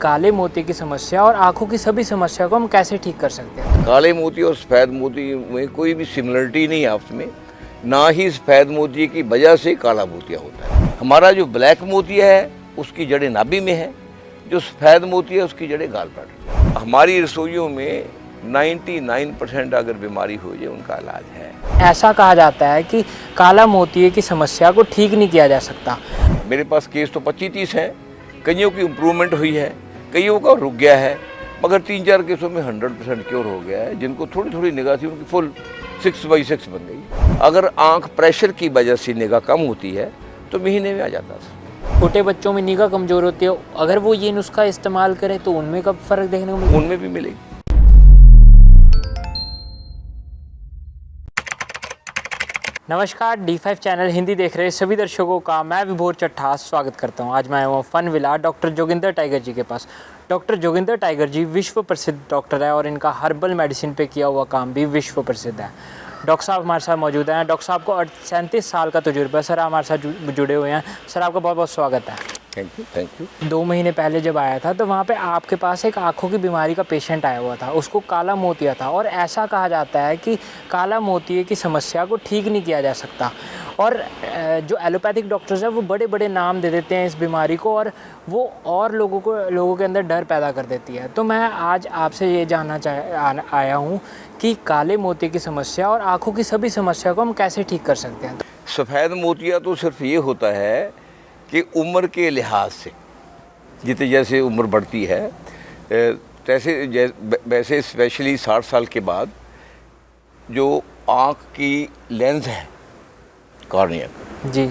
काले मोती की समस्या और आंखों की सभी समस्या को हम कैसे ठीक कर सकते हैं? काले मोती और सफ़ेद मोती में कोई भी सिमिलरिटी नहीं है आपस में, ना ही सफ़ेद मोती की वजह से काला मोतिया होता है। हमारा जो ब्लैक मोतिया है उसकी जड़ें नाभि में है, जो सफ़ेद मोतिया है उसकी जड़ें गाल ब्लैडर। हमारी रसोइयों में 99% अगर बीमारी हो जाए उनका इलाज है। ऐसा कहा जाता है कि काला मोतिये की समस्या को ठीक नहीं किया जा सकता। मेरे पास केस तो 25-30 हैं, कईयों की इम्प्रूवमेंट हुई है, कईयों का रुक गया है, मगर 3-4 केसों में 100% क्योर हो गया है। जिनको थोड़ी थोड़ी निगाह थी उनकी फुल 6/6 बन गई। अगर आंख प्रेशर की वजह से निगाह कम होती है तो महीने में आ जाता था। छोटे बच्चों में निगाह कमज़ोर होती है, अगर वो ये नुस्खा इस्तेमाल करें तो उनमें कब फ़र्क देखने को मिलेगा? उनमें भी मिलेगी। नमस्कार, D5 चैनल हिंदी देख रहे सभी दर्शकों का मैं विभोर चट्ठा स्वागत करता हूं। आज मैं आया हूँ Fun Villa doctor Joginder Tiger ji के पास। डॉक्टर जोगिंदर टाइगर जी विश्व प्रसिद्ध डॉक्टर है और इनका हर्बल मेडिसिन पे किया हुआ काम भी विश्व प्रसिद्ध है। डॉक्टर साहब हमारे साथ मौजूद हैं। डॉक्टर साहब को 37 साल का तजुर्बा है। सर हमारे साथ जुड़े हुए हैं। सर आपका बहुत बहुत स्वागत है। Thank you. 2 महीने पहले जब आया था तो वहाँ पे आपके पास एक आँखों की बीमारी का पेशेंट आया हुआ था, उसको काला मोतिया था और ऐसा कहा जाता है कि काला मोतिये की समस्या को ठीक नहीं किया जा सकता। और जो एलोपैथिक डॉक्टर्स हैं वो बड़े बड़े नाम दे देते हैं इस बीमारी को और वो और लोगों के अंदर डर पैदा कर देती है। तो मैं आज आपसे ये जानना आया हूँ कि काले मोतिये की समस्या और आँखों की सभी समस्या को हम कैसे ठीक कर सकते हैं? सफ़ेद मोतिया तो सिर्फ ये होता है कि उम्र के लिहाज से जितने जैसे उम्र बढ़ती है वैसे स्पेशली 60 साल के बाद जो आँख की लेंस है कॉर्निया जी,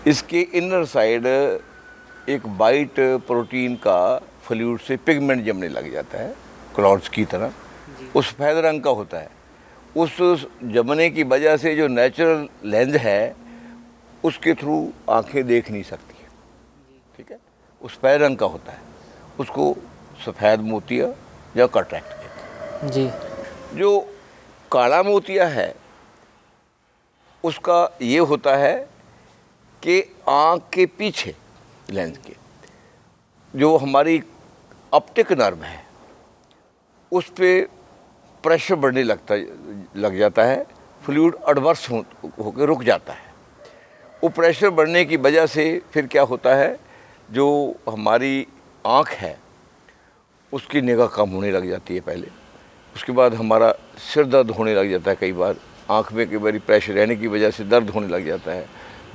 इसके इनर साइड एक वाइट प्रोटीन का फ्लूइड से पिगमेंट जमने लग जाता है, क्लॉट्स की तरह। उस सफ़ेद रंग का होता है। उस जमने की वजह से जो नेचुरल लेंस है उसके थ्रू आंखें देख नहीं सकती है, ठीक है। उस सफ़ेद रंग का होता है, उसको सफ़ेद मोतिया या कैटरैक्ट कहते हैं। जी, जो काला मोतिया है उसका ये होता है कि आँख के पीछे लेंस के जो हमारी ऑप्टिक नर्व है उस पर प्रेशर बढ़ने लग जाता है, फ्लूइड एडवर्स होकर रुक जाता है। वो प्रेशर बढ़ने की वजह से फिर क्या होता है, जो हमारी आँख है उसकी निगाह कम होने लग जाती है पहले। उसके बाद हमारा सिर दर्द होने लग जाता है, कई बार आँख में कई बार प्रेशर रहने की वजह से दर्द होने लग जाता है,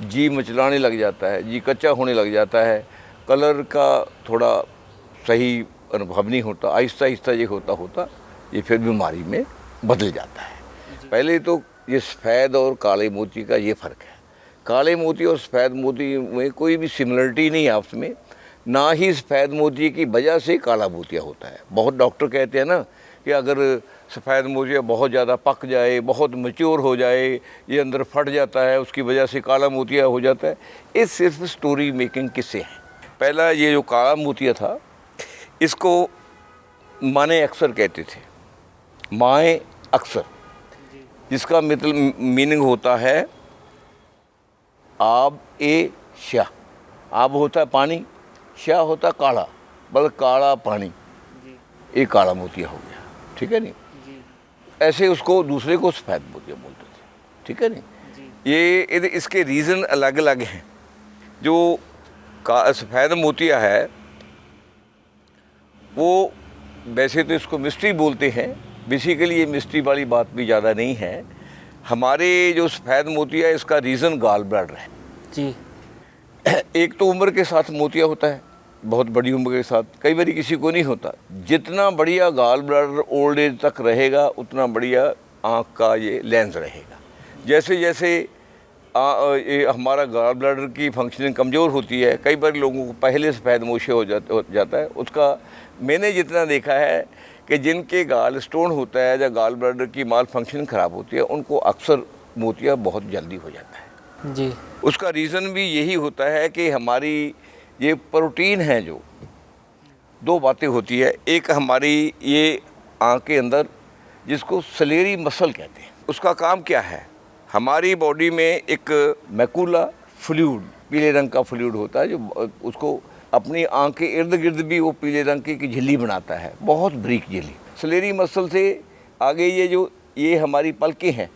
जी मचलाने लग जाता है, जी कच्चा होने लग जाता है, कलर का थोड़ा सही अनुभव नहीं होता, आहिस्ता आहिस्ता ये होता ये फिर बीमारी में बदल जाता है। पहले तो ये सफ़ेद और काले मोती का ये फ़र्क है। काले मोती और सफ़ेद मोती में कोई भी सिमिलरिटी नहीं है आपस में, ना ही सफ़ेद मोती की वजह से काला मोतिया होता है। बहुत डॉक्टर कहते हैं ना कि अगर सफ़ेद मोतिया बहुत ज़्यादा पक जाए, बहुत मैच्योर हो जाए, ये अंदर फट जाता है, उसकी वजह से काला मोतिया हो जाता है। ये सिर्फ स्टोरी मेकिंग किस्से हैं। पहला ये जो काला मोतिया था इसको माने अक्सर कहते थे, माए अक्सर, जिसका मतलब मीनिंग होता है आब ए शाह। आब होता है पानी, शाह होता है काला, बल्कि काला पानी, ये काला मोतिया हो गया, ठीक है नहीं। ऐसे उसको दूसरे को सफ़ेद मोतिया बोलते थे, ठीक है नहीं। ये इसके रीज़न अलग अलग हैं। जो सफ़ेद मोतिया है वो वैसे तो इसको मिस्ट्री बोलते हैं, बेसिकली ये मिस्ट्री वाली बात भी ज़्यादा नहीं है। हमारे जो सफ़ेद मोतिया है इसका रीज़न गाल ब्लैडर है जी। एक तो उम्र के साथ मोतिया होता है, बहुत बड़ी उम्र के साथ, कई बार किसी को नहीं होता। जितना बढ़िया गाल ब्लैडर ओल्ड एज तक रहेगा उतना बढ़िया आँख का ये लेंस रहेगा। जैसे जैसे ये हमारा गाल ब्लैडर की फंक्शनिंग कमज़ोर होती है, कई बार लोगों को पहले सफ़ेद मोतिया हो जाता है। उसका मैंने जितना देखा है कि जिनके गाल स्टोन होता है या गाल ब्लैडर की माल फंक्शन ख़राब होती है उनको अक्सर मोतिया बहुत जल्दी हो जाता है जी। उसका रीज़न भी यही होता है कि हमारी ये प्रोटीन है, जो 2 बातें होती है। एक हमारी ये आँख के अंदर जिसको सलेरी मसल कहते हैं, उसका काम क्या है, हमारी बॉडी में एक मैकुला फ्लूइड, पीले रंग का फ्लूइड होता है जो उसको अपनी आँख के इर्द गिर्द भी वो पीले रंग की झिल्ली बनाता है, बहुत बारीक झिल्ली। सलेरी मसल से आगे ये हमारी पलकें हैं,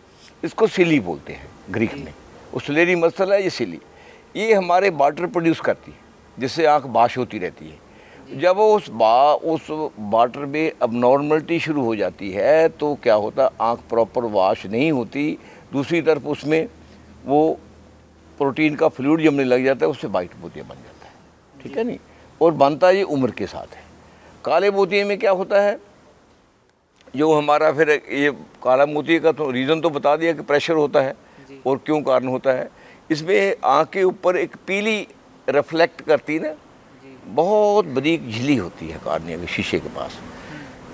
इसको सिली बोलते हैं ग्रीक में। वो सलेरी मसल है, ये सिली, ये हमारे वाटर प्रोड्यूस करती है, जिससे आँख बाश होती रहती है। जब उस वाटर में अबनॉर्मलिटी शुरू हो जाती है तो क्या होता, आँख प्रॉपर वाश नहीं होती, दूसरी तरफ उसमें वो प्रोटीन का फ्लूइड जमने लग जाता है, उससे वाइट मोतिया बन जाता है, ठीक है नहीं। और बनता ये उम्र के साथ है। काले मोतिये में क्या होता है, जो हमारा फिर ये काला मोतिये का तो रीज़न तो बता दिया कि प्रेशर होता है और क्यों कारण होता है। इसमें आँख के ऊपर एक पीली रिफ्लेक्ट करती ना बहुत बारीक झिल्ली होती है कार्निया के शीशे के पास,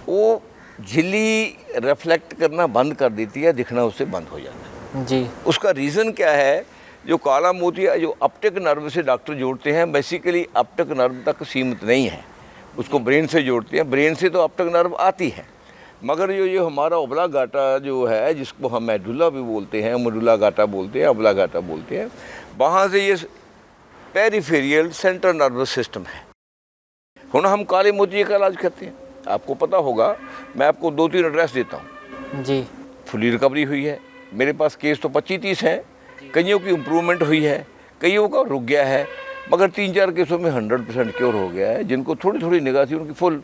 वो झिल्ली रिफ्लेक्ट करना बंद कर देती है, दिखना उससे बंद हो जाता है जी। उसका रीज़न क्या है, जो काला मोतिया जो ऑप्टिक नर्व से डॉक्टर जोड़ते हैं, बेसिकली ऑप्टिक नर्व तक सीमित नहीं है, उसको ब्रेन से जोड़ते हैं। ब्रेन से तो ऑप्टिक नर्व आती है, मगर जो हमारा ओब्लागाटा जो है, जिसको हम मेडुला भी बोलते हैं, मेडुला गाटा बोलते हैं, ओब्लागाटा बोलते हैं, वहाँ से ये पेरिफेरियल सेंट्रल नर्वस सिस्टम है। हुन हम काले मोतिये का इलाज करते हैं, आपको पता होगा, मैं आपको 2-3 एड्रेस देता हूँ जी। फुली रिकवरी हुई है, मेरे पास केस तो 25-30 हैं, कईयों की इम्प्रूवमेंट हुई है, कईयों का रुक गया है, मगर 3-4 केसों में 100% क्योर हो गया है। जिनको थोड़ी थोड़ी निगाह थी उनकी फुल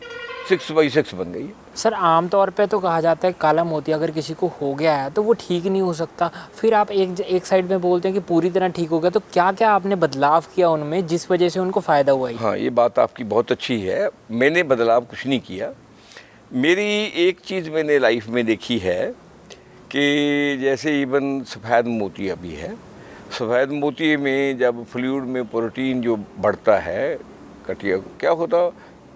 6/6 बन गई है। सर आमतौर पे तो कहा जाता है काला मोतिया अगर किसी को हो गया है तो वो ठीक नहीं हो सकता, फिर आप एक साइड में बोलते हैं कि पूरी तरह ठीक हो गया, तो क्या क्या आपने बदलाव किया उनमें जिस वजह से उनको फ़ायदा हुआ है? हाँ, ये बात आपकी बहुत अच्छी है। मैंने बदलाव कुछ नहीं किया। मेरी एक चीज़ मैंने लाइफ में देखी है कि जैसे इवन सफ़ेद मोतिया भी है, सफ़ेद मोतिये में जब फ्लूइड में प्रोटीन जो बढ़ता है कटिया, क्या होता,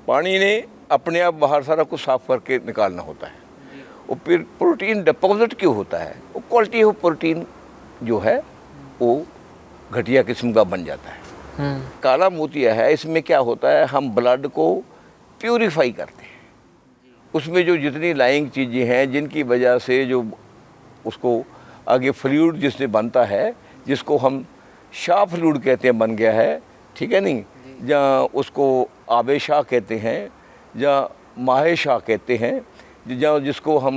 पानी ने अपने आप बाहर सारा कुछ साफ करके निकालना होता है, और फिर प्रोटीन डिपॉजिट क्यों होता है, वो क्वालिटी ऑफ प्रोटीन जो है वो घटिया किस्म का बन जाता है। काला मोतिया है, इसमें क्या होता है, हम ब्लड को प्यूरिफाई करते हैं, उसमें जो जितनी लाइंग चीज़ें हैं जिनकी वजह से जो उसको आगे फ्लूइड जिसने बनता है, जिसको हम शाह फ्लूइड कहते हैं, बन गया है, ठीक है नहीं, जहाँ उसको आबे शाह कहते हैं, जहाँ माहे शाह कहते हैं, जहाँ जिसको हम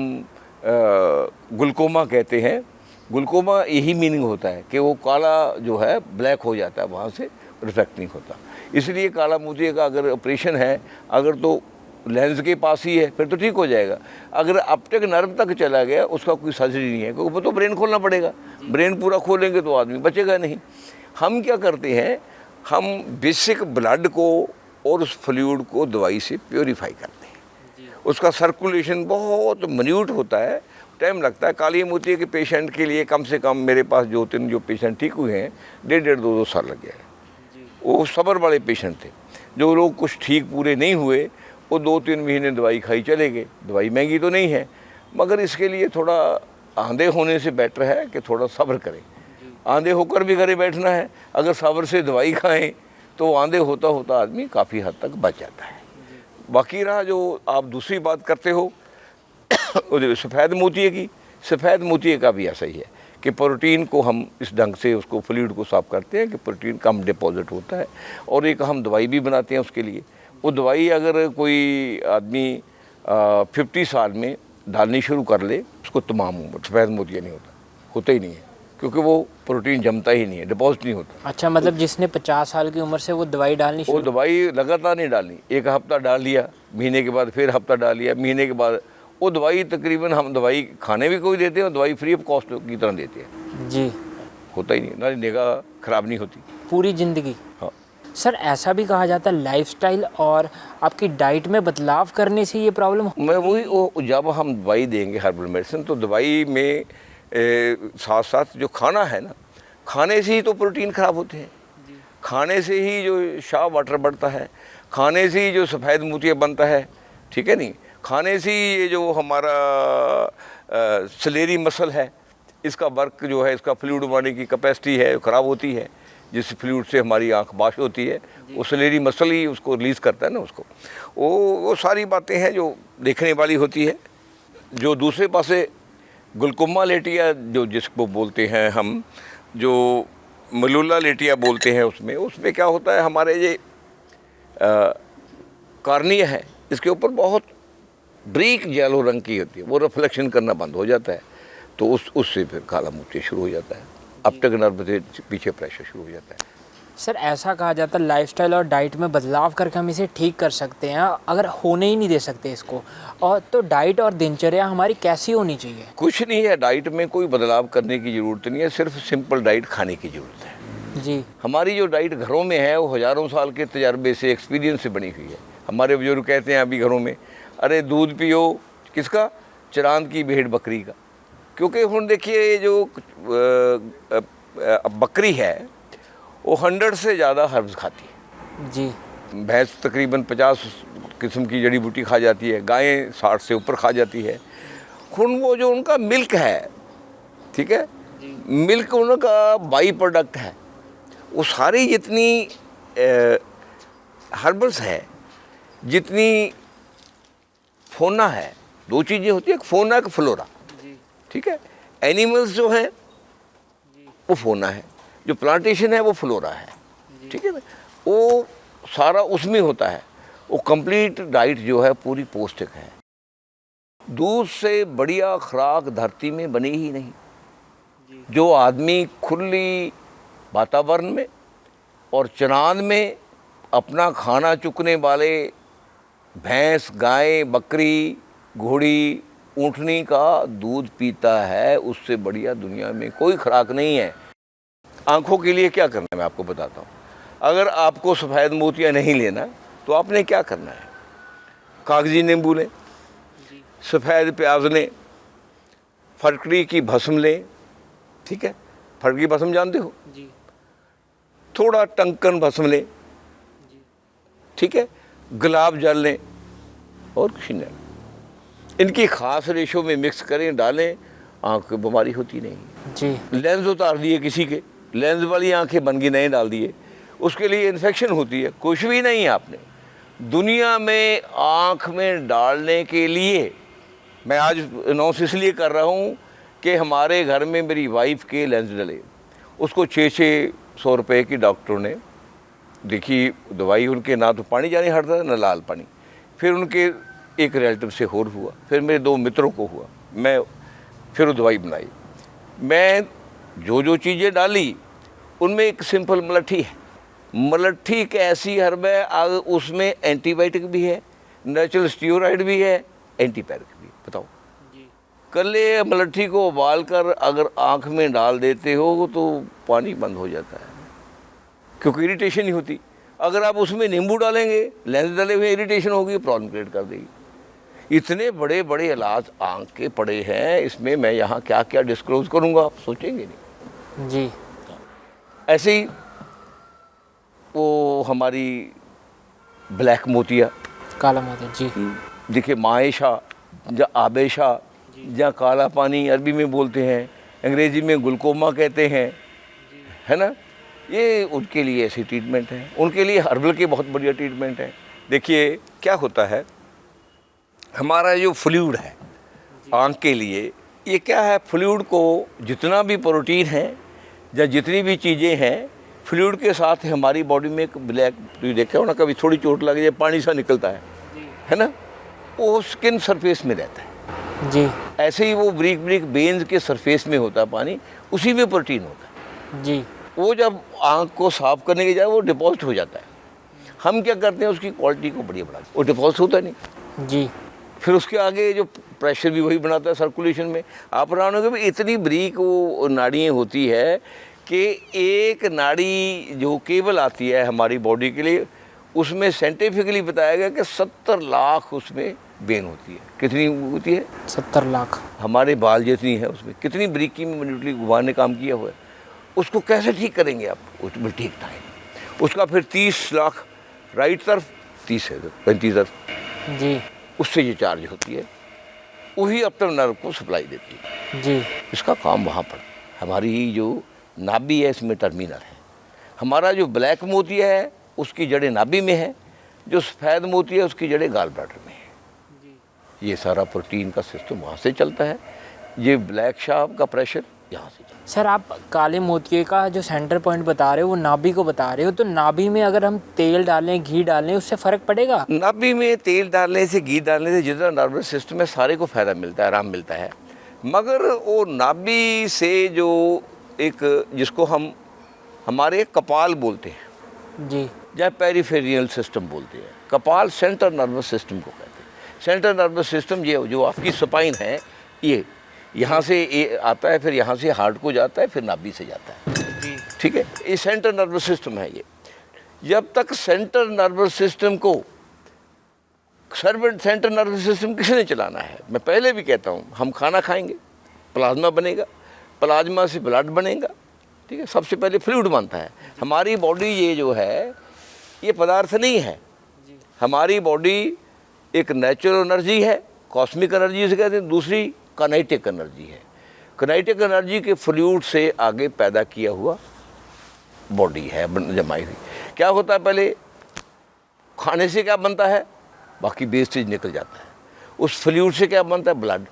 ग्लूकोमा कहते हैं। ग्लूकोमा यही मीनिंग होता है कि वो काला जो है ब्लैक हो जाता है, वहाँ से रिफ्लेक्ट नहीं होता। इसलिए काला मोतिये का अगर ऑपरेशन है, अगर तो लेंस के पास ही है फिर तो ठीक हो जाएगा, अगर ऑप्टिक नर्व तक चला गया उसका कोई सर्जरी नहीं है, क्योंकि वो तो ब्रेन खोलना पड़ेगा, ब्रेन पूरा खोलेंगे तो आदमी बचेगा नहीं। हम क्या करते हैं, हम बेसिक ब्लड को और उस फ्लूइड को दवाई से प्योरीफाई करते हैं, उसका सर्कुलेशन बहुत मिन्यूट होता है, टाइम लगता है। काली मोतिये के पेशेंट के लिए कम से कम मेरे पास 2-3 जो पेशेंट ठीक हुए हैं, 1.5-2 साल लग गया है। वो सब्र वाले पेशेंट थे, जो लोग कुछ ठीक पूरे नहीं हुए वो 2-3 महीने दवाई खाई चले गए। दवाई महंगी तो नहीं है, मगर इसके लिए थोड़ा आंधे होने से बेटर है कि थोड़ा सब्र करें। आंधे होकर भी घरे बैठना है, अगर सब्र से दवाई खाएं तो आंधे होता होता आदमी काफ़ी हद तक बच जाता है। बाकी रहा जो आप दूसरी बात करते हो सफ़ेद मोतिये की, सफ़ेद मोतिये का भी ऐसा ही है कि प्रोटीन को हम इस ढंग से उसको फ्लूइड को साफ करते हैं कि प्रोटीन कम डिपॉजिट होता है, और एक हम दवाई भी बनाते हैं उसके लिए। वो दवाई अगर कोई आदमी 50 साल में डालनी शुरू कर ले, उसको तमाम उम्र सफ़ेद मोतिया नहीं होता ही नहीं है, क्योंकि वो प्रोटीन जमता ही नहीं है, डिपॉजिट नहीं होता। अच्छा, मतलब जिसने 50 साल की उम्र से वो दवाई डालनी वो दवाई लगातार नहीं डालनी, एक हफ्ता डाल लिया, महीने के बाद फिर हफ्ता डाल लिया, महीने के बाद वो दवाई तकरीबन हम दवाई खाने भी कोई देते हैं और दवाई फ्री ऑफ कॉस्ट की तरह देते हैं जी, होता ही नहीं, ना निगाह ख़राब नहीं होती पूरी ज़िंदगी। हाँ। सर ऐसा भी कहा जाता है लाइफस्टाइल और आपकी डाइट में बदलाव करने से ये प्रॉब्लम। मैं वही जब हम दवाई देंगे हर्बल मेडिसिन, तो दवाई में साथ साथ जो खाना है ना, खाने से ही तो प्रोटीन ख़राब होते हैं, खाने से ही जो शाह वाटर बढ़ता है, खाने से ही जो सफ़ेद मोतिया बनता है, ठीक है नहीं, खाने से ही ये जो हमारा सलेरी मसल है, इसका वर्क जो है, इसका फ्लूइड बनाने की कैपेसिटी है ख़राब होती है, जिस फ्लूइड से हमारी आंख बाश होती है, वो सलेरी मसल ही उसको रिलीज़ करता है ना उसको। वो सारी बातें हैं जो देखने वाली होती है। जो दूसरे पासे ग्लूकोमा लेटिया जो जिसको बोलते हैं हम, जो मलूला लेटिया बोलते हैं, उसमें क्या होता है, हमारे ये कॉर्निया है, इसके ऊपर बहुत ब्रीक येलो रंग की होती है, वो रिफ्लेक्शन करना बंद हो जाता है, तो उससे फिर काला मोतिया शुरू हो जाता है, अपटक नर्व से पीछे प्रेशर शुरू हो जाता है। सर ऐसा कहा जाता है लाइफस्टाइल और डाइट में बदलाव करके हम इसे ठीक कर सकते हैं, अगर होने ही नहीं दे सकते इसको, और तो डाइट और दिनचर्या हमारी कैसी होनी चाहिए? कुछ नहीं है, डाइट में कोई बदलाव करने की ज़रूरत नहीं है, सिर्फ सिंपल डाइट खाने की ज़रूरत है। जी। हमारी जो डाइट घरों में है वो हज़ारों साल के तजर्बे से, एक्सपीरियंस से बनी हुई है। हमारे बुजुर्ग कहते हैं अभी घरों में, अरे दूध पियो, किसका? चरांद की भेड़ बकरी का। क्योंकि हम देखिए ये जो बकरी है वो 100 से ज़्यादा हर्ब्स खाती है जी। भैंस तकरीबन 50 किस्म की जड़ी बूटी खा जाती है, गायें 60 से ऊपर खा जाती है। वो जो उनका मिल्क है, ठीक है, मिल्क उनका बाई प्रोडक्ट है, वो सारी जितनी हर्बल्स है, जितनी फोना है, दो चीज़ें होती है, एक फोना एक फ्लोरा, ठीक है। एनिमल्स जो हैं वो फोना है, जो प्लांटेशन है वो फ्लोरा है, ठीक है ना, वो सारा उसमें होता है। वो कंप्लीट डाइट जो है पूरी पौष्टिक है। दूध से बढ़िया खुराक धरती में बनी ही नहीं। जो आदमी खुली वातावरण में और चरांद में अपना खाना चुकने वाले भैंस, गाय, बकरी, घोड़ी, ऊँटनी का दूध पीता है, उससे बढ़िया दुनिया में कोई खुराक नहीं है। आँखों के लिए क्या करना है मैं आपको बताता हूँ। अगर आपको सफ़ेद मोतिया नहीं लेना तो आपने क्या करना है, कागजी नींबू लें, सफ़ेद प्याज लें, फटकरी की भस्म लें, ठीक है, फटकरी भस्म जानते हो जी, थोड़ा टंकन भस्म लें, ठीक है, गुलाब जल लें और कुछ नहीं, इनकी ख़ास रेशो में मिक्स करें, डालें, आँख की बीमारी होती नहीं जी। लेंस उतार दिए किसी के, लेंस वाली आंखें बन गई, नए डाल दिए, उसके लिए इन्फेक्शन होती है, कुछ भी नहीं है। आपने दुनिया में आँख में डालने के लिए, मैं आज अनाउंस इसलिए कर रहा हूँ कि हमारे घर में मेरी वाइफ के लेंस डले, उसको 600 रुपये की डॉक्टरों ने देखी दवाई, उनके ना तो पानी जाने हटता ना लाल पानी। फिर उनके एक रिलेटिव से और हुआ, फिर मेरे 2 मित्रों को हुआ, मैं फिर वो दवाई बनाई। मैं जो चीज़ें डाली उनमें एक सिंपल मलट्ठी है। मलट्ठी एक ऐसी हर्ब है, उसमें एंटीबायोटिक भी है, नेचुरल स्टीरोइड भी है, एंटीपायरिक भी। बताओ जी। कल्ले मलट्ठी को उबाल कर अगर आँख में डाल देते हो तो पानी बंद हो जाता है, क्योंकि इरिटेशन नहीं होती। अगर आप उसमें नींबू डालेंगे, लेंस डाले हुए, इरिटेशन होगी, प्रॉब्लम क्रिएट कर देगी। इतने बड़े बड़े इलाज आँख के पड़े हैं, इसमें मैं यहाँ क्या क्या डिस्क्लोज करूँगा आप सोचेंगे नहीं जी। ऐसे ही वो हमारी ब्लैक मोतिया, काला मोतिया जी, देखिए माएशा या आबेशा या काला पानी अरबी में बोलते हैं, अंग्रेज़ी में ग्लूकोमा कहते हैं, है ना। ये उनके लिए ऐसी ट्रीटमेंट है, उनके लिए हर्बल के बहुत बढ़िया ट्रीटमेंट है। देखिए क्या होता है, हमारा जो फ्लूइड है आँख के लिए, ये क्या है, फ्लूइड को जितना भी प्रोटीन है या जितनी भी चीज़ें हैं, फ्लूइड के साथ हमारी बॉडी में एक ब्लैक, तो देखा हो ना, कभी थोड़ी चोट लग जाए पानी सा निकलता है ना, वो स्किन सरफेस में रहता है जी। ऐसे ही वो ब्रीक बेन्स के सरफेस में होता है पानी, उसी में प्रोटीन होता है जी। वो जब आँख को साफ करने के जाए वो डिपॉजिट हो जाता है। हम क्या करते हैं, उसकी क्वालिटी को बढ़िया बढ़ाते हैं, वो डिपॉजिट होता नहीं जी। फिर उसके आगे जो प्रेशर भी वही बनाता है सर्कुलेशन में। आप रानों के भी इतनी ब्रीक वो नाड़ियाँ होती है कि एक नाड़ी जो केबल आती है हमारी बॉडी के लिए, उसमें साइंटिफिकली बताया गया कि 70 लाख उसमें वेन होती है। कितनी होती है? 70 लाख। हमारे बाल जितनी है उसमें कितनी ब्रीकी में मिनटली घुमाने ने काम किया हुआ है। उसको कैसे ठीक करेंगे आप? उसमें ठीक टाइम उसका फिर 30 लाख राइट तरफ, 30 है 35 तरफ जी, उससे ये चार्ज होती है, वही अपने नर्व को सप्लाई देती है जी। इसका काम वहाँ पर हमारी जो नाभि है इसमें टर्मिनल है। हमारा जो ब्लैक मोतिया है उसकी जड़ें नाभि में है, जो सफ़ेद मोतिया है उसकी जड़ें गाल ब्लैडर में है जी। ये सारा प्रोटीन का सिस्टम वहाँ से चलता है। ये ब्लैक शार्प का प्रेशर यहाँ से। सर आप काले मोतिये का जो सेंटर पॉइंट बता रहे हो वो नाभि को बता रहे हो, तो नाभि में अगर हम तेल डालें, घी डालें, उससे फ़र्क पड़ेगा? नाभि में तेल डालने से, घी डालने से जितना नर्वस सिस्टम है सारे को फ़ायदा मिलता है, आराम मिलता है। मगर वो नाभि से जो एक जिसको हम हमारे कपाल बोलते हैं जी, या पेरिफेरियल सिस्टम बोलते हैं, कपाल सेंट्रल नर्वस सिस्टम को कहते हैं। सेंट्रल नर्वस सिस्टम ये जो आपकी स्पाइन है, ये यहाँ से ये आता है, फिर यहाँ से हार्ट को जाता है, फिर नाभि से जाता है। ठीक है, ये सेंट्रल नर्वस सिस्टम है। ये जब तक सेंट्रल नर्वस सिस्टम को सेंट्रल नर्वस सिस्टम किसने चलाना है? मैं पहले भी कहता हूँ, हम खाना खाएंगे, प्लाज्मा बनेगा, प्लाज्मा से ब्लड बनेगा। ठीक है, सबसे पहले फ्लूइड बनता है। हमारी बॉडी ये जो है ये पदार्थ नहीं है, हमारी बॉडी एक नेचुरल एनर्जी है, कॉस्मिक एनर्जी से कहते हैं, दूसरी काइनेटिक एनर्जी है। काइनेटिक एनर्जी के फ्लूइड से आगे पैदा किया हुआ बॉडी है, जमाई हुई। क्या होता है, पहले खाने से क्या बनता है, बाकी वेस्टेज निकल जाता है। उस फ्लूइड से क्या बनता है, ब्लड।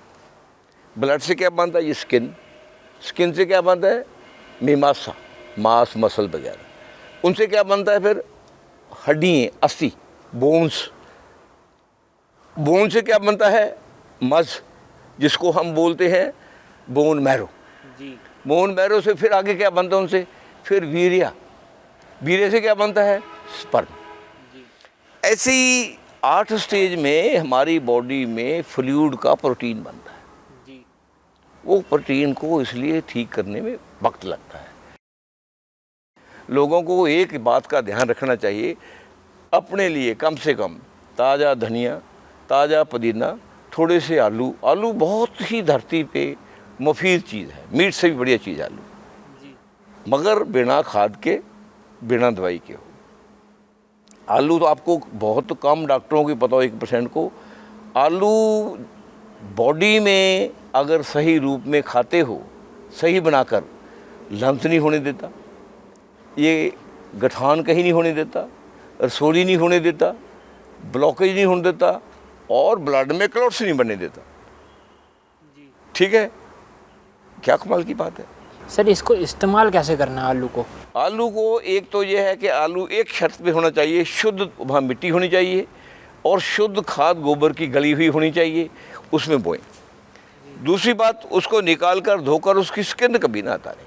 ब्लड से क्या बनता है, ये स्किन। स्किन से क्या बनता है, मीमांसा, मांस, मसल वगैरह। उनसे क्या बनता है फिर, हड्डियाँ, अस्थि, बोन्स। बोन से क्या बनता है, मज्ज, जिसको हम बोलते हैं बोन मैरो। बोन मैरो से फिर आगे क्या बनता है, उनसे फिर वीर्या। वीर्य से क्या बनता है, स्पर्म। ऐसी 8 स्टेज में हमारी बॉडी में फ्लूइड का प्रोटीन बनता है। वो प्रोटीन को इसलिए ठीक करने में वक्त लगता है। लोगों को एक बात का ध्यान रखना चाहिए, अपने लिए कम से कम ताज़ा धनिया, ताज़ा पुदीना, थोड़े से आलू। आलू बहुत ही धरती पे मुफीद चीज़ है, मीट से भी बढ़िया चीज़ है आलू, मगर बिना खाद के, बिना दवाई के हो। आलू तो आपको बहुत कम डॉक्टरों की पता हो, 1% को। आलू बॉडी में अगर सही रूप में खाते हो, सही बनाकर, लम्स नहीं होने देता, ये गठान कहीं नहीं होने देता, रसोली नहीं होने देता, ब्लॉकेज नहीं होने देता, और ब्लड में क्लॉट्स नहीं बनने देता। ठीक है, क्या कमाल की बात है। सर इसको इस्तेमाल कैसे करना है आलू को? आलू को एक तो ये है कि आलू एक शर्त पे होना चाहिए, शुद्ध वहाँ मिट्टी होनी चाहिए और शुद्ध खाद गोबर की गली हुई होनी चाहिए, उसमें बोएं। दूसरी बात, उसको निकाल कर धोकर उसकी स्किन कभी ना उतारें।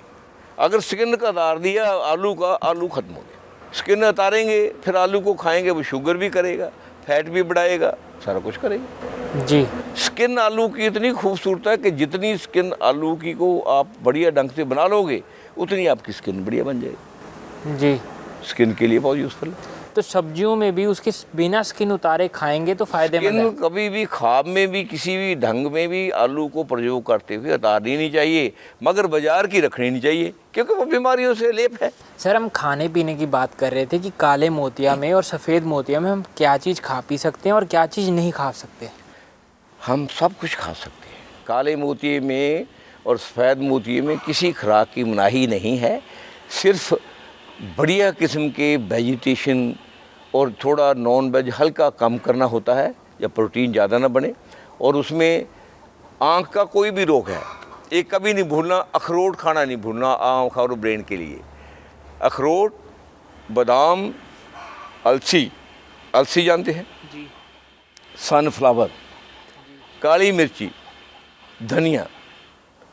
अगर स्किन का उतार दिया आलू का, आलू ख़त्म हो गया। स्किन उतारेंगे फिर आलू को खाएंगे, वो शुगर भी करेगा, फैट भी बढ़ाएगा, सारा कुछ करेगा। जी, स्किन आलू की इतनी खूबसूरत है कि जितनी स्किन आलू की को आप बढ़िया ढंग से बना लोगे, उतनी आपकी स्किन बढ़िया बन जाएगी। जी, स्किन के लिए बहुत यूज़फुल है। तो सब्जियों में भी उसकी बिना स्किन उतारे खाएंगे तो फायदेमंद है? कभी भी खाब में भी, किसी भी ढंग में भी आलू को प्रयोग करते हुए उतारनी नहीं चाहिए, मगर बाजार की रखनी नहीं चाहिए, क्योंकि वो बीमारियों से लेप है। सर हम खाने पीने की बात कर रहे थे कि काले मोतिया में और सफ़ेद मोतिया में हम क्या चीज़ खा पी सकते हैं और क्या चीज़ नहीं खा सकते? हम सब कुछ खा सकते हैं। काले मोतिये में और सफ़ेद मोतिये में किसी खुराक की मनाही नहीं है, सिर्फ बढ़िया किस्म के वेजिटेशन और थोड़ा नॉन वेज हल्का कम करना होता है, या प्रोटीन ज़्यादा ना बने। और उसमें आँख का कोई भी रोग है, एक कभी नहीं भूलना, अखरोट खाना नहीं भूलना आँख और ब्रेन के लिए। अखरोट, बादाम, अलसी, अलसी जानते हैं जी, सनफ्लावर, काली मिर्ची, धनिया,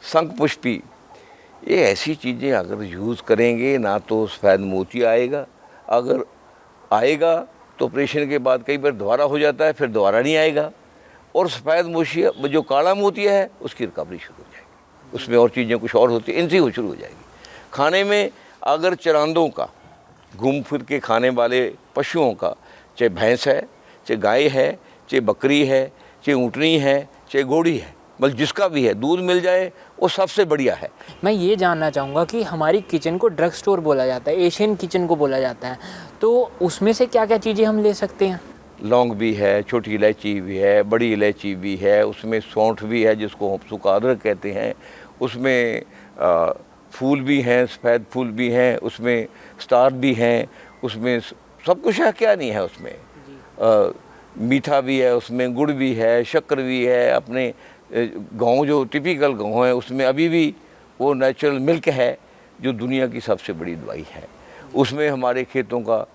शंख पुष्पी, ये ऐसी चीज़ें अगर यूज़ करेंगे ना तो सफ़ेद मोतिया आएगा। अगर आएगा तो ऑपरेशन के बाद कई बार दोबारा हो जाता है, फिर दोबारा नहीं आएगा। और सफ़ेद मोतिया, जो काला मोतिया है, उसकी रिकवरी शुरू हो जाएगी। उसमें और चीज़ें कुछ और होती हैं, इनसे वो शुरू हो जाएगी। खाने में अगर चरांदों का, घूम फिर के खाने वाले पशुओं का, चाहे भैंस है, चाहे गाय है, चाहे बकरी है, चाहे ऊँटनी है, चाहे घोड़ी है, मतलब जिसका भी है, दूध मिल जाए वो सबसे बढ़िया है। मैं ये जानना चाहूँगा कि हमारी किचन को ड्रग स्टोर बोला जाता है, एशियन किचन को बोला जाता है, तो उसमें से क्या क्या चीज़ें हम ले सकते हैं? लौंग भी है, छोटी इलायची भी है, बड़ी इलायची भी है, उसमें सौंठ भी है जिसको हम सूखा अदरक कहते हैं, उसमें फूल भी हैं, सफ़ेद फूल भी हैं, उसमें स्टार भी हैं, उसमें सब कुछ है, क्या नहीं है उसमें। मीठा भी है, उसमें गुड़ भी है, शक्कर भी है, अपने गाँव जो टिपिकल गाँव है उसमें अभी भी वो नेचुरल मिल्क है जो दुनिया की सबसे बड़ी दवाई है। उसमें हमारे खेतों का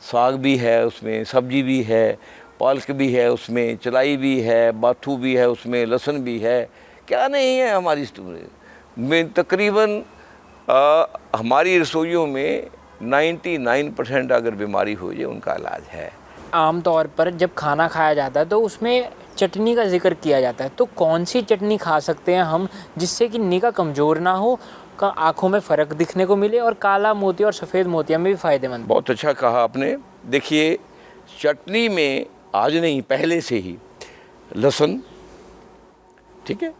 साग भी है, उसमें सब्जी भी है, पालक भी है, उसमें चलाई भी है, बाथू भी है, उसमें लहसुन भी है, क्या नहीं है हमारी में। तकरीबन हमारी रसोइयों में 99% अगर बीमारी हो जाए उनका इलाज है। आम तौर पर जब खाना खाया जाता है तो उसमें चटनी का जिक्र किया जाता है, तो कौन सी चटनी खा सकते हैं हम जिससे कि निगाह कमज़ोर ना हो, का आँखों में फ़र्क दिखने को मिले और काला मोतिया और सफ़ेद मोतिया में भी फ़ायदेमंद? बहुत अच्छा कहा आपने। देखिए, चटनी में आज नहीं पहले से ही लहसुन, ठीक है,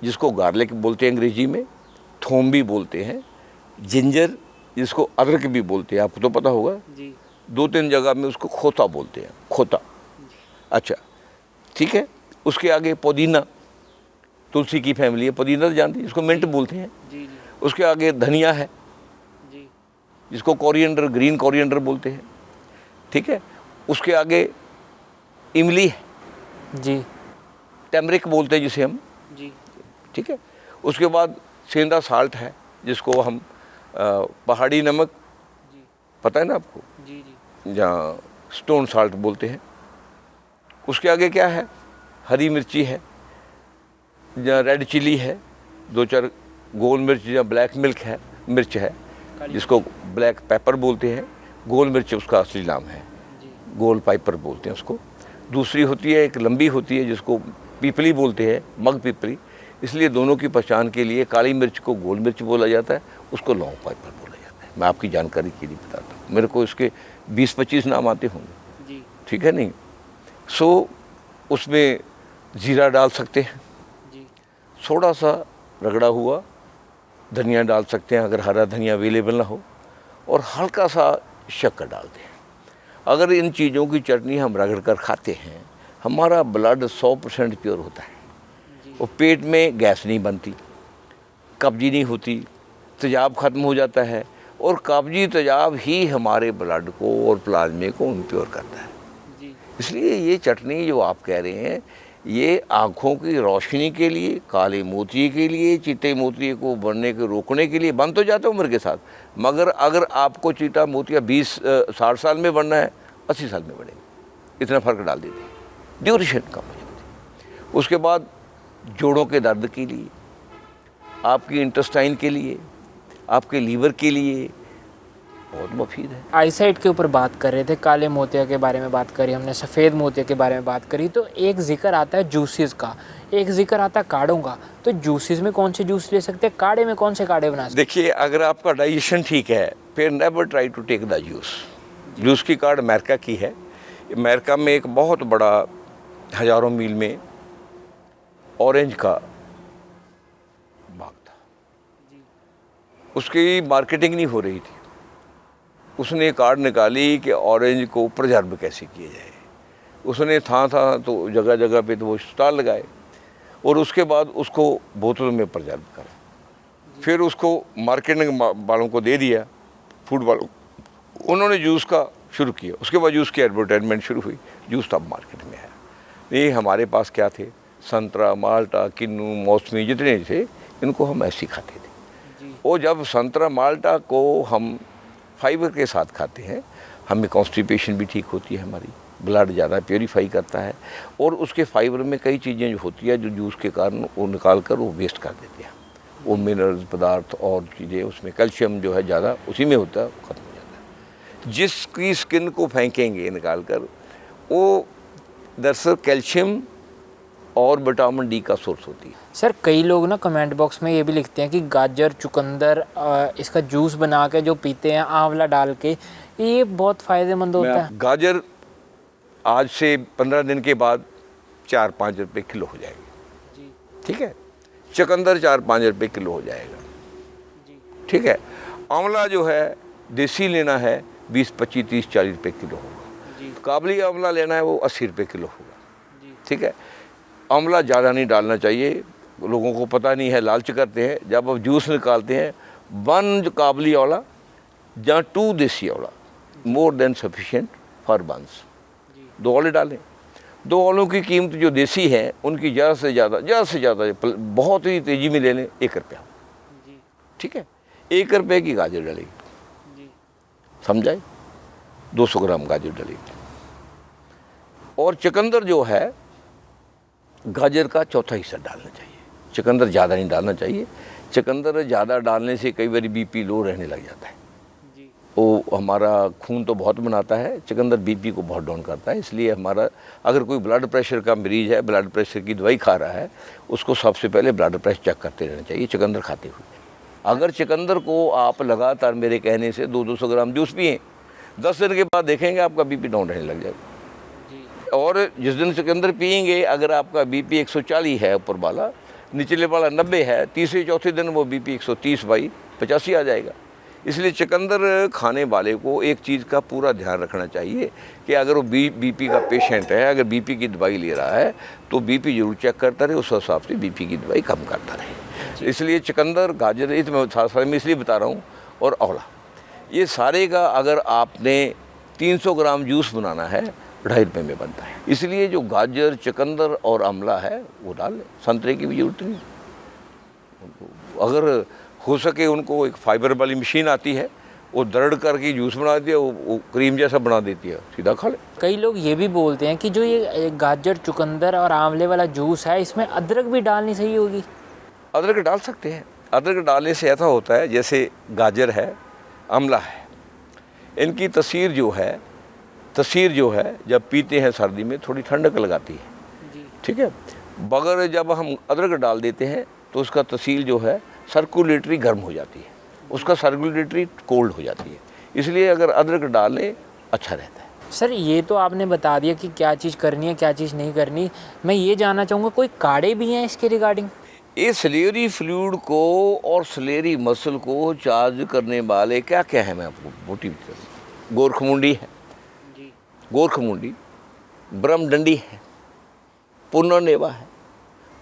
जिसको गार्लिक बोलते हैं अंग्रेजी में, थोम भी बोलते हैं, जिंजर जिसको अदरक भी बोलते हैं, आपको तो पता होगा जी। 2-3 जगह में उसको खोता बोलते हैं, खोता। अच्छा, ठीक है। उसके आगे पुदीना, तुलसी की फैमिली है, पुदीना तो जानते हैं, इसको मिंट बोलते हैं। जी। उसके आगे धनिया है जी। जिसको कोरिएंडर, ग्रीन कोरिएंडर बोलते हैं, ठीक है। उसके आगे इमली है जी। टर्मरिक बोलते हैं जिसे हम, जी। ठीक है। उसके बाद सेंधा साल्ट है जिसको हम पहाड़ी नमक, पता है ना आपको, जी। जी। जहाँ स्टोन साल्ट बोलते हैं। उसके आगे क्या है, हरी मिर्ची है, जहाँ रेड चिली है, 2-4 गोल मिर्च, जहाँ ब्लैक मिर्च है जिसको ब्लैक पेपर बोलते हैं, गोल मिर्च उसका असली नाम है, गोल पाइपर बोलते हैं उसको। दूसरी होती है, एक लंबी होती है जिसको पीपली बोलते हैं, मग पीपली, इसलिए दोनों की पहचान के लिए काली मिर्च को गोल मिर्च बोला जाता है, उसको लॉन्ग पाइपर बोला जाता है। मैं आपकी जानकारी के लिए बताता हूँ, मेरे को इसके 20-25 नाम आते होंगे, ठीक है नहीं। सो उसमें ज़ीरा डाल सकते हैं, थोड़ा सा रगड़ा हुआ धनिया डाल सकते हैं अगर हरा धनिया अवेलेबल ना हो, और हल्का सा शक्कर डाल दें। अगर इन चीज़ों की चटनी हम रगड़ कर खाते हैं, हमारा ब्लड 100% प्योर होता है, और पेट में गैस नहीं बनती, कब्जी नहीं होती, तेजाब ख़त्म हो जाता है, और कब्जी तेजाब ही हमारे ब्लड को और प्लाज्मे को इम्प्योर करता है। इसलिए ये चटनी जो आप कह रहे हैं, ये आँखों की रोशनी के लिए, काले मोतिये के लिए, चिट्टे मोतिये को बढ़ने के रोकने के लिए बन तो जाता है उम्र के साथ, मगर अगर आपको चिट्टा मोतिया 60 साल में बढ़ना है, 80 साल में बढ़ेगा, इतना फ़र्क डाल देते हैं, ड्यूरेशन कम हो जाती है। उसके बाद जोड़ों के दर्द के लिए, आपकी इंटेस्टाइन के लिए, आपके लीवर के लिए बहुत मुफीद है। आईसाइट के ऊपर बात कर रहे थे, काले मोतिया के बारे में बात करी हमने, सफ़ेद मोतिया के बारे में बात करी, तो एक जिक्र आता है जूसेस का, एक जिक्र आता है काढ़ों का। तो जूसेस में कौन से जूस ले सकते हैं, काढ़े में कौन से काढ़े बना सकते हैं? देखिए, अगर आपका डाइजेशन ठीक है, फिर never try to take the juice की कार्ड अमेरिका की है। अमेरिका में एक बहुत बड़ा हज़ारों मील में ऑरेंज का बाग था, उसकी मार्केटिंग नहीं हो रही थी। उसने कार्ड निकाली कि ऑरेंज को प्रिजर्व कैसे किया जाए। उसने था तो जगह जगह पे तो वो स्टॉल लगाए, और उसके बाद उसको बोतल में प्रिजर्व करा, फिर उसको मार्केटिंग वालों को दे दिया, फूड वालों, उन्होंने जूस का शुरू किया। उसके बाद जूस की एडवर्टाइजमेंट शुरू हुई, जूस तब मार्केट में है। ये हमारे पास क्या थे, संतरा, माल्टा, किन्नू, मौसमी, जितने थे, इनको हम ऐसे खाते थे। और जब संतरा माल्टा को हम फाइबर के साथ खाते हैं, हमें कॉन्स्टिपेशन भी ठीक होती है, हमारी ब्लड ज़्यादा प्योरीफाई करता है, और उसके फाइबर में कई चीज़ें जो होती है जो जूस के कारण वो निकाल कर वो वेस्ट कर देते हैं, वो मिनरल्स पदार्थ और चीज़ें, उसमें कैल्शियम जो है ज़्यादा उसी में होता है, ख़त्म हो जाता है। जिसकी स्किन को फेंकेंगे निकाल कर, वो दरअसल कैल्शियम और विटामिन डी का सोर्स होती है। सर, कई लोग ना कमेंट बॉक्स में ये भी लिखते हैं कि गाजर, चुकंदर, इसका जूस बना के जो पीते हैं आंवला डाल के, ये बहुत फ़ायदेमंद होता है। गाजर आज से 15 दिन के बाद 4-5 रुपये किलो हो जाएगी, ठीक है। चुकंदर 4-5 रुपये किलो हो जाएगा, ठीक है। आंवला जो है देसी लेना है 20, 25, 30, 40 रुपये किलो होगा। काबली आंवला लेना है वो 80 रुपये किलो होगा, ठीक है। आंवला ज़्यादा नहीं डालना चाहिए, लोगों को पता नहीं है, लालच करते हैं। जब आप जूस निकालते हैं, 1 काबली आंवला या 2 देसी आंवला, मोर देन सफिशिएंट फॉर बंस, 2 आंवले डालें, दो आलू की कीमत जो देसी है उनकी ज़्यादा से ज़्यादा बहुत ही तेज़ी में ले लें 1 रुपया, ठीक है। 1 रुपये की गाजर डलेगी, समझाए, 200 ग्राम गाजर डलेगी। और चुकंदर जो है गाजर का चौथा हिस्सा डालना चाहिए, चुकंदर ज़्यादा नहीं डालना चाहिए। चुकंदर ज़्यादा डालने से कई बार बीपी लो रहने लग जाता है। वो हमारा खून तो बहुत बनाता है, चुकंदर बीपी को बहुत डाउन करता है। इसलिए हमारा अगर कोई ब्लड प्रेशर का मरीज़ है, ब्लड प्रेशर की दवाई खा रहा है, उसको सबसे पहले ब्लड प्रेशर चेक करते रहना चाहिए चुकंदर खाते हुए। अगर चुकंदर को आप लगातार मेरे कहने से 200 ग्राम जूस पिए, 10 दिन के बाद देखेंगे आपका बीपी डाउन रहने लग जाएगा। और जिस दिन चुकंदर पिएंगे, अगर आपका बीपी 140 है ऊपर वाला, निचले वाला 90 है, तीसरे चौथे दिन वो बीपी 130/85 आ जाएगा। इसलिए चुकंदर खाने वाले को एक चीज़ का पूरा ध्यान रखना चाहिए कि अगर वो बीपी का पेशेंट है, अगर बीपी की दवाई ले रहा है तो बीपी जरूर चेक करता रहे, उस हिसाब से बीपी की दवाई कम करता रहे। इसलिए चुकंदर, गाजर, ये तो मैं सारे में इसलिए बता रहा हूँ, और आंवला, ये सारे का अगर आपने 300 ग्राम जूस बनाना है 2.5 रुपये में बनता है। इसलिए जो गाजर, चुकंदर और आंवला है वो डाल लें, संतरे की भी जरूरत नहीं। अगर हो सके उनको एक फाइबर वाली मशीन आती है, वो दरड़ करके जूस बना दिया, वो क्रीम जैसा बना देती है, सीधा खा ले। कई लोग ये भी बोलते हैं कि जो ये गाजर, चुकंदर और आंवले वाला जूस है, इसमें अदरक भी डालनी सही होगी। अदरक डाल सकते हैं। अदरक डालने से ऐसा होता है, जैसे गाजर है, आंवला है, इनकी तसीर जो है जब पीते हैं सर्दी में थोड़ी ठंडक लगाती है, ठीक है। बगैर जब हम अदरक डाल देते हैं तो उसका तसीर जो है सर्कुलेटरी गर्म हो जाती है, उसका सर्कुलेटरी कोल्ड हो जाती है। इसलिए अगर अदरक डालें अच्छा रहता है। सर, ये तो आपने बता दिया कि क्या चीज़ करनी है, क्या चीज़ नहीं करनी। मैं ये जानना चाहूँगा, कोई काढ़े भी हैं इसके रिगार्डिंग? ये सलेरी फ्लूइड को और सलेरी मसल को चार्ज करने वाले क्या क्या है, मैं आपको मोटी गोरखमुंडी है, गोरखमुंडी, ब्रह्मडंडी है, पुनर्नेवा है।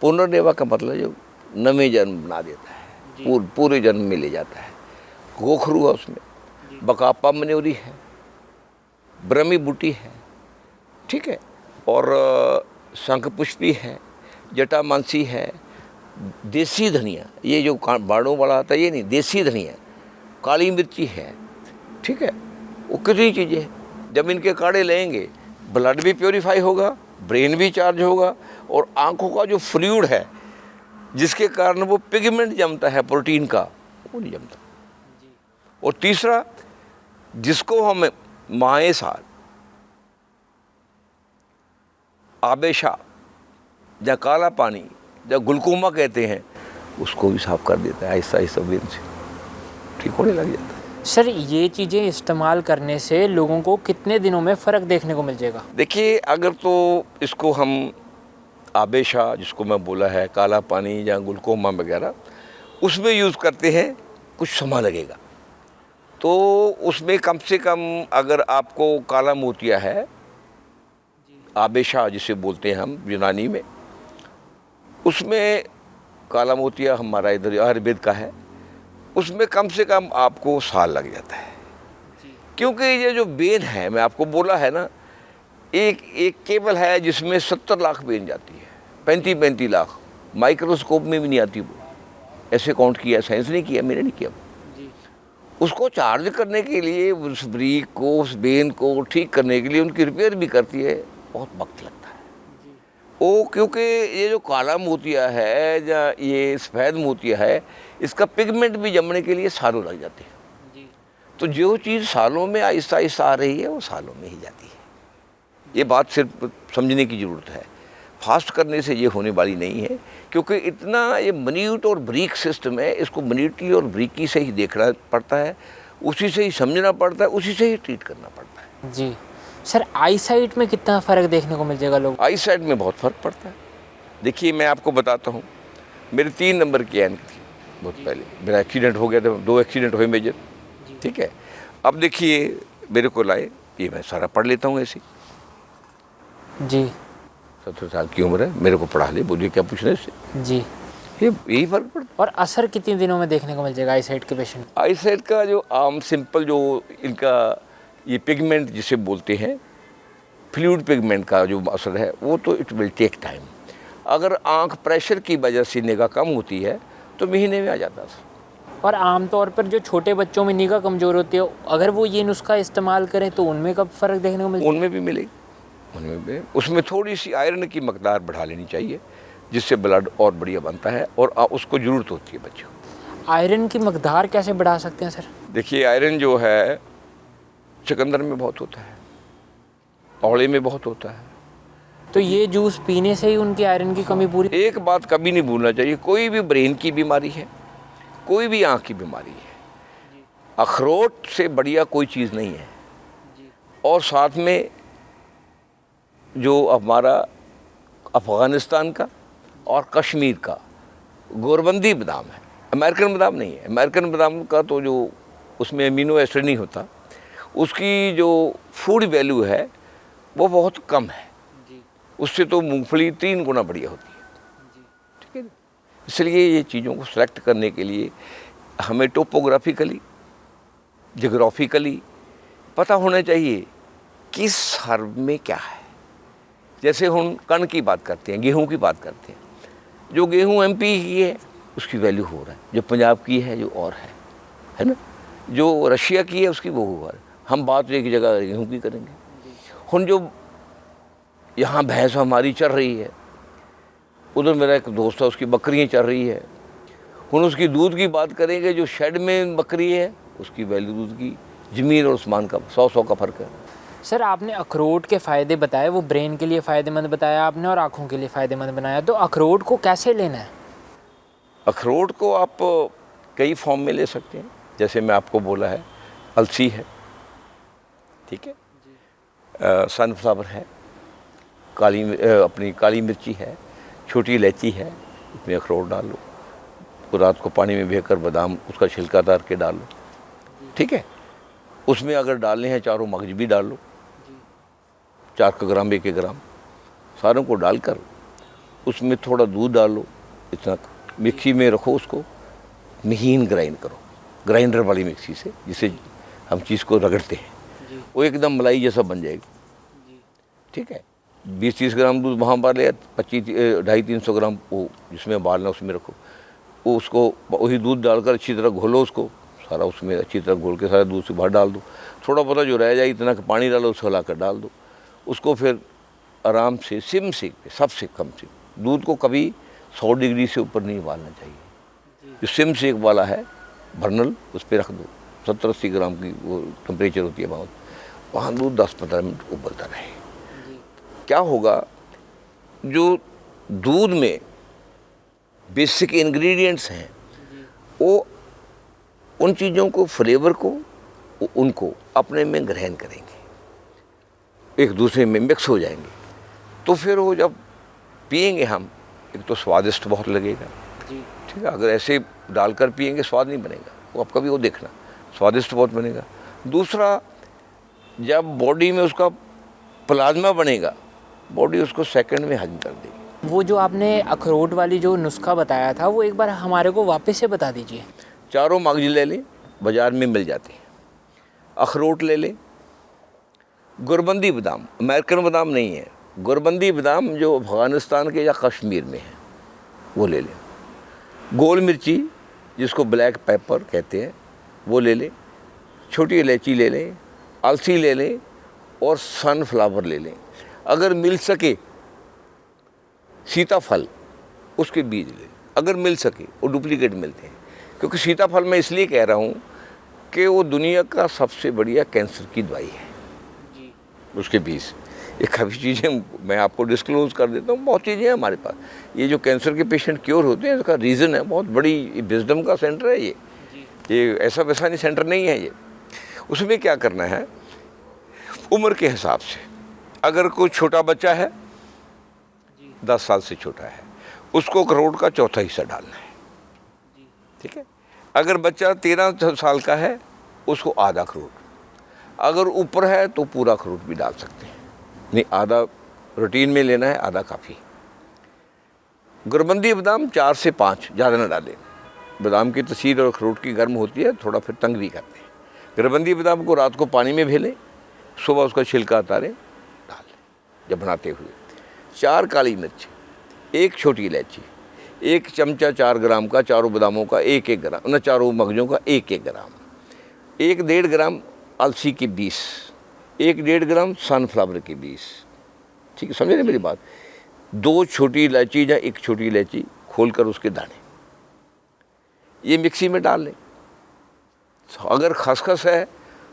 पुनर्नेवा का मतलब जो नवे जन्म बना देता है, पूरे जन्म में ले जाता है। गोखरू है उसमें, बकापा मन्योरी है, ब्रह्मी बूटी है, ठीक है, और शंखपुष्पी है, जटामांसी है, देसी धनिया, ये जो बाड़ों वाला आता है ये नहीं, देसी धनिया, काली मिर्ची है, ठीक है। वो कितनी चीज़ें हैं, जब इनके काढ़े लेंगे ब्लड भी प्योरीफाई होगा, ब्रेन भी चार्ज होगा, और आँखों का जो फ्लूइड है जिसके कारण वो पिगमेंट जमता है प्रोटीन का, वो नहीं जमता। और तीसरा, जिसको हम माए साल, आबेशा या काला पानी या ग्लूकोमा कहते हैं, उसको भी साफ कर देता है आहिस्ता आहिस्ता, वेन से ठीक होने लग जाता है। सर, ये चीज़ें इस्तेमाल करने से लोगों को कितने दिनों में फ़र्क देखने को मिल जाएगा? देखिए, अगर तो इसको हम आबेशा, जिसको मैं बोला है, काला पानी या ग्लूकोमा वगैरह, उसमें यूज़ करते हैं, कुछ समय लगेगा। तो उसमें कम से कम अगर आपको काला मोतिया है, आबेशा जिसे बोलते हैं हम यूनानी में, उसमें काला मोतिया हमारा इधर आयुर्वेद का है, उसमें कम से कम आपको साल लग जाता है। क्योंकि ये जो बेन है, मैं आपको बोला है ना, एक केबल है जिसमें 70 लाख बेन जाती है, 35 लाख, माइक्रोस्कोप में भी नहीं आती वो। ऐसे काउंट किया, साइंस ने किया, मैंने नहीं किया। उसको चार्ज करने के लिए, उस ब्रीक को, उस बेन को ठीक करने के लिए उनकी रिपेयर भी करती है, बहुत वक्त लगता है वो। क्योंकि ये जो काला मोतिया है या ये सफ़ेद मोतिया है, इसका पिगमेंट भी जमने के लिए सालों लग जाते हैं। तो जो चीज़ सालों में आहिस्ता आहिस्ता आ रही है, वो सालों में ही जाती है। ये बात सिर्फ समझने की ज़रूरत है, फास्ट करने से ये होने वाली नहीं है। क्योंकि इतना ये मिन्यूट और ब्रीक सिस्टम है, इसको मिन्यूटली और ब्रीकी से ही देखना पड़ता है, उसी से ही समझना पड़ता है, उसी से ही ट्रीट करना पड़ता है। जी सर, आई साइट में कितना फ़र्क देखने को मिल जाएगा लोग? आई साइट में बहुत फ़र्क पड़ता है। देखिए, मैं आपको बताता हूँ, मेरे 3 नंबर की ऐनक थी बहुत पहले, मेरा एक्सीडेंट हो गया था, 2 एक्सीडेंट हुए मेजर, ठीक है। अब देखिए, मेरे को लाए, ये मैं सारा पढ़ लेता हूँ ऐसे। जी 17 साल की उम्र है, मेरे को पढ़ा ले, बोलिए क्या पूछने से। जी, ये यही फ़र्क पड़ता। और असर कितने दिनों में देखने को मिल जाएगा आई साइट के पेशेंट? आई साइट का जो आम सिंपल जो इनका ये पिगमेंट जिसे बोलते हैं, फ्लूइड पिगमेंट का जो असर है वो तो इट विल टेक टाइम। अगर आँख प्रेशर की वजह से निगाह कम होती है तो महीने में आ जाता है। और आमतौर पर जो छोटे बच्चों में निगाह कमज़ोर होती है, अगर वो ये नुस्खा इस्तेमाल करें तो उनमें कब फ़र्क देखने को मिलता है? उनमें भी मिलेगी, उनमें भी। उसमें थोड़ी सी आयरन की मकदार बढ़ा लेनी चाहिए, जिससे ब्लड और बढ़िया बनता है और उसको ज़रूरत होती है बच्चों को। आयरन की मकदार कैसे बढ़ा सकते हैं सर? देखिए, आयरन जो है चुकंदर में बहुत होता है, औले में बहुत होता है। तो ये जूस पीने से ही उनकी आयरन की कमी पूरी? एक बात कभी नहीं भूलना चाहिए, कोई भी ब्रेन की बीमारी है, कोई भी आँख की बीमारी है, अखरोट से बढ़िया कोई चीज़ नहीं है। और साथ में जो हमारा अफ़गानिस्तान का और कश्मीर का गोरबंदी बादाम है, अमेरिकन बादाम नहीं है। अमेरिकन बादाम का तो जो उसमें अमीनो एसिड नहीं होता, उसकी जो फूड वैल्यू है वो बहुत कम है। उससे तो मूंगफली 3 गुना बढ़िया होती है। ठीक है, इसलिए ये चीज़ों को सेलेक्ट करने के लिए हमें टोपोग्राफिकली, जियोग्राफिकली पता होना चाहिए किस हर्ब में क्या है। जैसे हम कण की बात करते हैं, गेहूं की बात करते हैं, जो गेहूं एमपी की है उसकी वैल्यू हो रहा है, जो पंजाब की है जो और है ना, जो रशिया की है उसकी वो हुआ है। हम बात एक जगह गेहूं की करेंगे। हम जो यहाँ भैंस हमारी चल रही है, उधर मेरा एक दोस्त है उसकी बकरियाँ चल रही है, हम उसकी दूध की बात करेंगे। जो शेड में बकरी है उसकी वैल्यू दूध की ज़मीन और आसमान का 100 का फ़र्क है। सर आपने अखरोट के फ़ायदे बताए, वो ब्रेन के लिए फ़ायदेमंद बताया आपने और आँखों के लिए फ़ायदेमंद बनाया। तो अखरोट को कैसे लेना है? अखरोट को आप कई फॉर्म में ले सकते हैं, जैसे मैं आपको बोला है, अलसी है, ठीक है, सनफ्लावर है, अपनी काली मिर्ची है, छोटी इलायची है, उसमें अखरोट डाल लो, तो रात को पानी में भिगोकर बादाम उसका छिलका उतार के डाल लो, ठीक है। उसमें अगर डालने हैं चारों मगज भी डाल लो, 4 ग्राम 1 ग्राम सारों को डालकर उसमें थोड़ा दूध डाल लो, इतना मिक्सी में रखो, उसको महीन ग्राइंड करो, ग्राइंडर वाली मिक्सी से, जिसे हम चीज़ को रगड़ते हैं, वो एकदम मलाई जैसा बन जाएगी। ठीक है, 20-30 ग्राम दूध वहाँ उबाल लिया, 250-300 ग्राम वो जिसमें उबालना उसमें रखो, वो उसको वही दूध डालकर अच्छी तरह घोलो, उसको सारा उसमें अच्छी तरह घोल के सारा दूध से बाहर डाल दो। थोड़ा बहुत जो रह जाए इतना पानी डालो, उसको हिलाकर डाल दो। उसको फिर आराम से सिम सेक पे, सबसे कम से, दूध को कभी 100 डिग्री से ऊपर नहीं उबालना चाहिए। जो सिम सेक वाला है बर्नल, उस पर रख दो, 70-80 ग्राम की वो टेम्परेचर होती है बहुत, वहाँ दूध 10-15 मिनट उबलता रहे। क्या होगा, जो दूध में बेसिक इंग्रेडिएंट्स हैं वो उन चीज़ों को, फ्लेवर को, उनको अपने में ग्रहण करेंगे, एक दूसरे में मिक्स हो जाएंगे। तो फिर वो जब पिएंगे हम, एक तो स्वादिष्ट बहुत लगेगा, ठीक है। अगर ऐसे डालकर पिएंगे स्वाद नहीं बनेगा, वो आप कभी वो देखना, स्वादिष्ट बहुत बनेगा। दूसरा, जब बॉडी में उसका प्लाज्मा बनेगा, बॉडी उसको सेकंड में हजम कर देगी। वो जो आपने अखरोट वाली जो नुस्खा बताया था, वो एक बार हमारे को वापस से बता दीजिए। चारों मगज ले लें, बाज़ार में मिल जाते हैं। अखरोट ले लें, गोरबंदी बादाम, अमेरिकन बादाम नहीं है, गोरबंदी बादाम जो अफ़गानिस्तान के या कश्मीर में है वो ले लें। गोल मिर्ची जिसको ब्लैक पेपर कहते हैं वो ले लें, छोटी इलायची ले लें, अलसी ले लें और सनफ्लावर ले लें। अगर मिल सके सीताफल, उसके बीज ले लें, अगर मिल सके, वो डुप्लीकेट मिलते हैं। क्योंकि सीताफल मैं इसलिए कह रहा हूँ कि वो दुनिया का सबसे बढ़िया कैंसर की दवाई है जी। उसके बीज, ये काफ़ी चीज़ें मैं आपको डिस्क्लोज कर देता हूँ, बहुत चीज़ें हैं हमारे पास। ये जो कैंसर के पेशेंट क्योर होते हैं, इसका रीज़न है, बहुत बड़ी विजडम का सेंटर है ये ऐसा वैसा नहीं सेंटर नहीं है ये। उसमें क्या करना है, उम्र के हिसाब से, अगर कोई छोटा बच्चा है 10 साल से छोटा है, उसको अखरोट का चौथा हिस्सा डालना है, ठीक है। अगर बच्चा 13 साल का है, उसको आधा अखरोट, अगर ऊपर है तो पूरा अखरोट भी डाल सकते हैं, नहीं आधा रूटीन में लेना है, आधा काफ़ी। गोरबंदी बादाम 4 से 5, ज़्यादा ना डालें, बादाम की तसीर और अखरोट की गर्म होती है, थोड़ा फिर तंग भी करते हैं। गोरबंदी बादाम को रात को पानी में भेलें, सुबह उसका छिलका उतारें, डाल लें। जब बनाते हुए, 4 काली मिर्च, 1 छोटी इलायची, 1 चमचा 4 ग्राम का चारों बादामों का 1-1 ग्राम, ना चारों मगजों का 1-1 ग्राम, 1-1.5 ग्राम अलसी के बीज, 1-1.5 ग्राम सनफ्लावर के बीज, ठीक है, समझे ना मेरी बात। 2 छोटी इलायची या 1 छोटी इलायची खोलकर उसके दाने ये मिक्सी में डाल लें। अगर खसखस है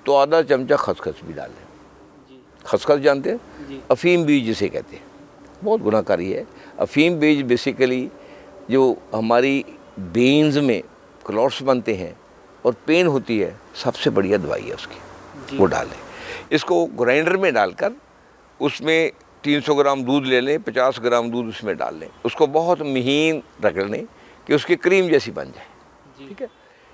तो आधा चमचा खसखस भी डाल लें। खसखस जानते हैं, अफीम बीज जिसे कहते हैं, बहुत गुनाहकारी है। अफीम बीज बेसिकली जो हमारी बेन्स में क्लॉट्स बनते हैं और पेन होती है, सबसे बढ़िया दवाई है उसकी, वो डालें। इसको ग्राइंडर में डालकर उसमें 300 ग्राम दूध ले लें, 50 ग्राम दूध उसमें डाल लें, उसको बहुत महीन रगड़ लें कि उसकी क्रीम जैसी बन जाए, ठीक है।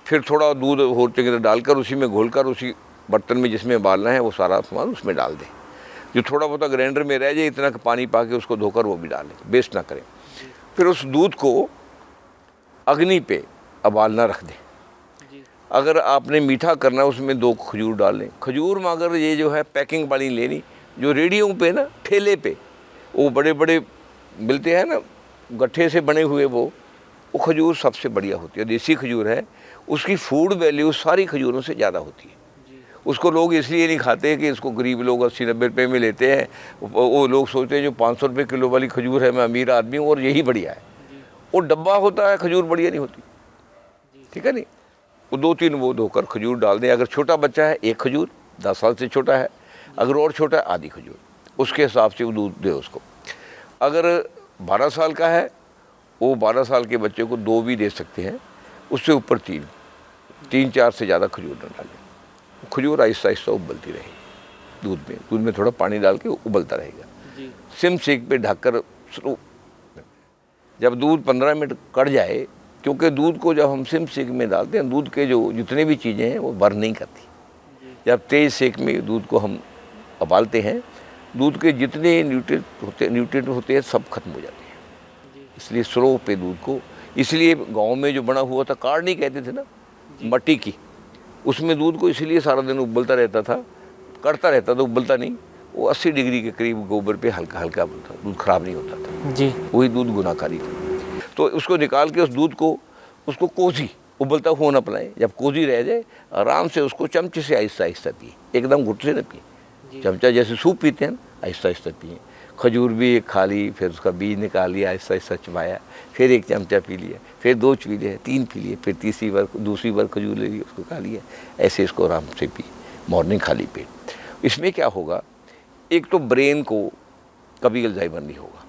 फिर थोड़ा दूध और चंगी डालकर उसी में घोलकर उसी बर्तन में जिसमें उबालना है वो सारा सामान उसमें डाल दें। जो थोड़ा बहुत ग्राइंडर में रह जाए इतना पानी पा के उसको धोकर वो भी डालें, वेस्ट ना करें। फिर उस दूध को अग्नि पे उबालना रख दें। अगर आपने मीठा करना है उसमें 2 खजूर डाल लें। खजूर में अगर ये जो है पैकिंग वाली लेनी, जो रेडियो पे ना ठेले पे वो बड़े बड़े मिलते हैं ना गट्ठे से बने हुए, वो खजूर सबसे बढ़िया होती है। देसी खजूर है, उसकी फूड वैल्यू सारी खजूरों से ज़्यादा होती है। उसको लोग इसलिए नहीं खाते कि इसको गरीब लोग 80-90 रुपये में लेते हैं। वो लोग सोचते हैं जो 500 रुपये किलो वाली खजूर है, मैं अमीर आदमी हूँ और यही बढ़िया है। वो डब्बा होता है, खजूर बढ़िया नहीं होती, ठीक है नहीं। वो 2-3 वो धोकर खजूर डाल दें। अगर छोटा बच्चा है 1 खजूर, 10 साल से छोटा है, अगर और छोटा है आधी खजूर, उसके हिसाब से वो दूध दे उसको। अगर 12 साल का है वो 12 साल के बच्चे को 2 भी दे सकते हैं, उससे ऊपर 3-4 से ज़्यादा खजूर न डालें। खजूर आहिस्ता आहिस्ता उबलती रहेगी दूध में थोड़ा पानी डाल के उबलता रहेगा। सिम सेक पे ढककर जब दूध 15 मिनट कट जाए, क्योंकि दूध को जब हम सिम सेक में डालते हैं दूध के जो जितने भी चीज़ें हैं वो बर्न नहीं करती। जब तेज़ सेक में दूध को हम उबालते हैं, दूध के जितने न्यूट्रिएंट होते हैं सब खत्म हो जाते हैं। इसलिए स्लो पे दूध को, इसलिए गांव में जो बना हुआ था काढ़ नहीं कहते थे ना, मट्टी की, उसमें दूध को इसलिए सारा दिन उबलता रहता था, कड़ता रहता था, उबलता नहीं। वो 80 डिग्री के करीब गोबर पे हल्का हल्का बनता, दूध खराब नहीं होता था जी। वही दूध गुनाहकारी था। तो उसको निकाल के उस दूध को उसको कोसी उबलता हुआ ना पिलाएं। जब कोसी रह जाए आराम से उसको चमचे से आहिस्ता आहिस्ता पिए, एकदम घुट से न पिए। चमचा जैसे सूप पीते हैं आहिस्ता आहिस्ता पिए। खजूर भी 1 खा ली, फिर उसका बीज निकाल लिया, आहिस्ता आहिस्ता चबाया, फिर 1 चमचा पी लिया, फिर 2 पी लिए, 3 पी लिए, फिर दूसरी बार खजूर ले ली, उसको खा लिया। ऐसे इसको आराम से पी, मॉर्निंग खाली पेट। इसमें क्या होगा, एक तो ब्रेन को कभी अल्जाइमर नहीं होगा,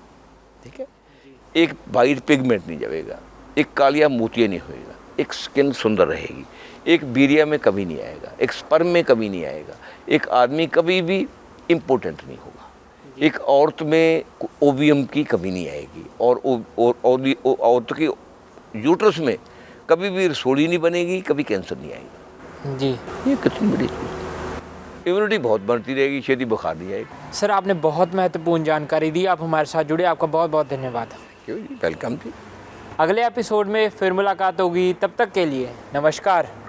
ठीक है, एक वाइट पिगमेंट नहीं जाएगा, एक कालिया मोतिया नहीं होएगा, एक स्किन सुंदर रहेगी, एक बीरिया में कभी नहीं आएगा, एक स्पर्म में कभी नहीं आएगा, एक आदमी कभी भी इम्पोर्टेंट नहीं होगा, एक औरत में ओवियम की कमी नहीं आएगी, और औरत की यूट्रस में कभी भी रसोड़ी नहीं बनेगी, कभी कैंसर नहीं आएगा जी। ये कितनी बड़ी चीज़। इम्यूनिटी बहुत बढ़ती रहेगी, छेती बुखार नहीं आएगी। सर आपने बहुत महत्वपूर्ण जानकारी दी, आप हमारे साथ जुड़े, आपका बहुत बहुत धन्यवाद। वेलकम जी। अगले एपिसोड में फिर मुलाकात होगी, तब तक के लिए नमस्कार।